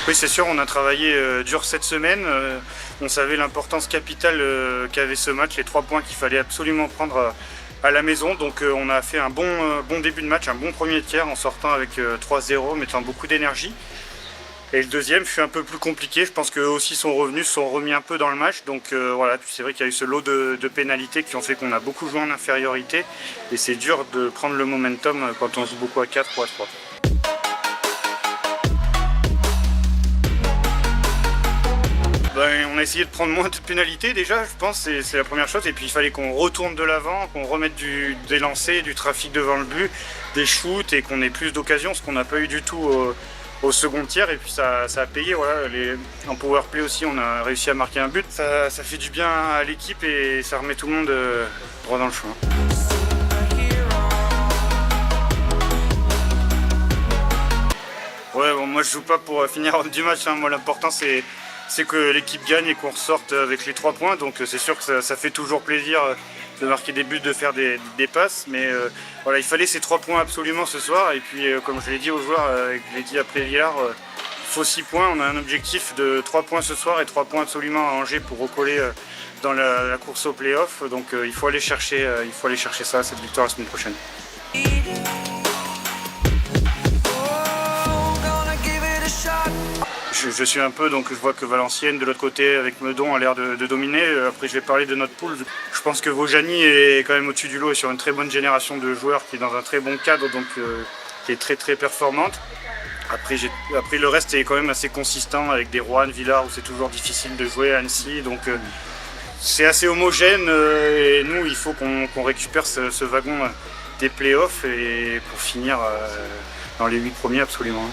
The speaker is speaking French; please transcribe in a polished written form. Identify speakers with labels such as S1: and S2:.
S1: Oui, c'est sûr, on a travaillé dur cette semaine. On savait l'importance capitale qu'avait ce match, les 3 points qu'il fallait absolument prendre à la maison. Donc on a fait un bon début de match, un bon premier tiers en sortant avec 3-0, mettant beaucoup d'énergie. Et le deuxième fut un peu plus compliqué. Je pense qu'eux aussi sont revenus, se sont remis un peu dans le match. Donc voilà, puis c'est vrai qu'il y a eu ce lot de pénalités qui ont fait qu'on a beaucoup joué en infériorité. Et c'est dur de prendre le momentum quand on joue beaucoup à 4 ou à 3. On a essayé de prendre moins de pénalités déjà, je pense, c'est la première chose. Et puis il fallait qu'on retourne de l'avant, qu'on remette des lancers, du trafic devant le but, des shoots et qu'on ait plus d'occasions, ce qu'on n'a pas eu du tout au second tiers. Et puis ça a payé, voilà. En power play aussi, on a réussi à marquer un but. Ça fait du bien à l'équipe et ça remet tout le monde droit dans le chemin. Ouais, bon, moi je joue pas pour finir du match, hein. Moi l'important c'est que l'équipe gagne et qu'on ressorte avec les 3 points. Donc c'est sûr que ça fait toujours plaisir de marquer des buts, de faire des passes. Mais voilà, il fallait ces 3 points absolument ce soir. Et puis comme je l'ai dit aux joueurs, je l'ai dit après Villars, il faut 6 points. On a un objectif de 3 points ce soir et 3 points absolument à Angers pour recoller dans la course au play-off. Donc il faut aller chercher ça, cette victoire la semaine prochaine. Je suis un peu, donc je vois que Valenciennes de l'autre côté avec Meudon a l'air de dominer. Après je vais parler de notre poule. Je pense que Vaujany est quand même au-dessus du lot et sur une très bonne génération de joueurs qui est dans un très bon cadre, donc qui est très performante. Après le reste est quand même assez consistant avec des Roanne, Villars où c'est toujours difficile de jouer, Annecy. Donc c'est assez homogène et nous il faut qu'on récupère ce wagon des playoffs et pour finir dans les 8 premiers absolument.